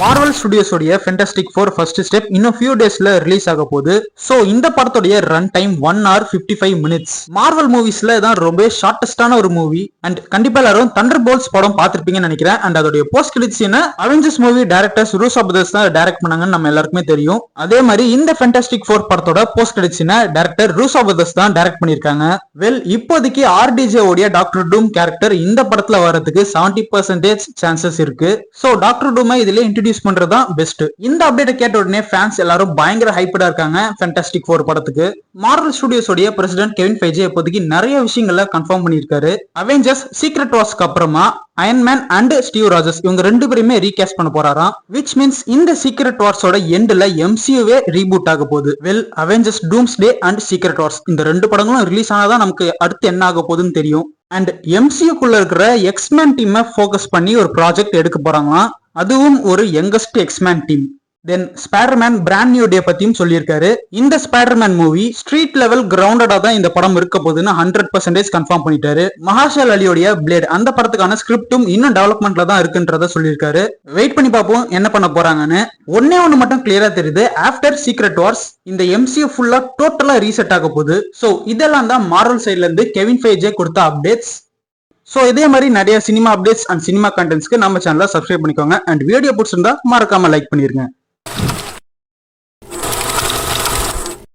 Marvel studios உடைய fantastic 4 first step இன்னும் few டேஸ்ல ரிலீஸ் ஆக போகுது. சோ இந்த படத்துடைய run time 1 hour 55 minutes. Marvel மூவிஸ்ல தான் ரொம்ப ஷார்ட்டஸ்டான ஒரு மூவி. அண்ட் கண்டிப்பா எல்லாரும் தண்டர் போல்ட்ஸ் படம் பார்த்திருப்பீங்கன்னு நினைக்கிறேன். அண்ட் அதோட போஸ்ட் கிரெடிட் சீனை Avengers movie directors Rousseau brothers தான் டைரக்ட் பண்ணாங்கன்னு நம்ம எல்லாருக்குமே தெரியும். அதே மாதிரி இந்த ஃபேண்டாஸ்டிக் 4 படத்தோட போஸ்ட் கிரெடிட் சீனை டைரக்டர் ரூசோ பிரதர்ஸ் தான் டைரக்ட் பண்ணிருக்காங்க. வெல் இப்போதைக்கு ஆர்டிஜே உடைய டாக்டர் டூம் கேரக்டர் இந்த படத்துல வரதுக்கு 70% சான்சஸ் இருக்கு. சோ டாக்டர் டூமை இதுல இன்ட்ரோடியூஸ் பண்றதா பெஸ்ட். இந்த அப்டேட் கேட்ட உடனே ஃபேன்ஸ் எல்லாரும் பயங்கர ஹைப்படா இருக்காங்க ஃபேண்டாஸ்டிக் 4 படத்துக்கு. மார்வல் ஸ்டுடியோஸ் உடைய பிரசிடென்ட் கெவின் ஃபைஜே இப்போதைக்கு நிறைய விஷயங்களை கன்ஃபார்ம் பண்ணிருக்காரு. அவெஞ்சர்ஸ் சீக்ரெட் வார்ஸ்க்கு அப்புறமா Iron Man and Steve Rogers இவங்க ரெண்டு பேருமே ரீகாஸ்ட் பண்ண போறாராம். விச் மீன்ஸ் இந்த சீக்ரெட் வார்ஸோட எண்ட்ல எம்சியூவே ரீபூட் ஆக போகுது. Well Avengers Doomsday and secret wars இந்த ரெண்டு படங்களும் ரிலீஸ் ஆனாதான் நமக்கு அடுத்து என்ன ஆக போகுதுன்னு தெரியும். அண்ட் எம்சியூக்குள்ள இருக்கிற எக்ஸ்மேன் டீமை ஃபோக்கஸ் பண்ணி ஒரு ப்ராஜெக்ட் எடுக்க போறாங்களாம். அதுவும் ஒரு யங்கஸ்ட் எக்ஸ்மேன் டீம். தென் ஸ்பைடர்மேன் பிராண்ட் நியூ டே பத்தியும் சொல்லியிருக்காரு. இந்த ஸ்பைடர்மேன் மூவி ஸ்ட்ரீட் லெவல் கிரவுண்டடா தான் இந்த படம் இருக்க போகுதுன்னு 100% கன்ஃபார்ம் பண்ணிட்டாரு. மஹாஷால் அலியோடைய பிளேட் அந்த படத்துக்கான ஸ்கிரிப்டும் இன்னும் டெவலப்மெண்ட்ல தான் இருக்குன்றத சொல்லியிருக்காரு. வெயிட் பண்ணி பார்ப்போம் என்ன பண்ண போறாங்கன்னு. ஒன்னு மட்டும் கிளியரா தெரியுது, ஆஃப்டர் சீக்ரெட் வார்ஸ் இந்த எம்சியூ ஃபுல்லா டோட்டலா ரீசெட் ஆக போகுது. சோ இதெல்லாம் தான் மார்வல் சைட்ல இருந்து கெவின் ஃபைஜே கொடுத்த அப்டேட்ஸ். சோ இதே மாதிரி நிறைய சினிமா அப்டேட்ஸ் அண்ட் சினிமா கண்டென்ட்ஸ்க்கு நம்ம சேனலை சப்ஸ்கிரைப் பண்ணிக்கோங்க. அண்ட் வீடியோ பிடிச்சிருந்தா மறக்காம லைக் பண்ணிருங்க.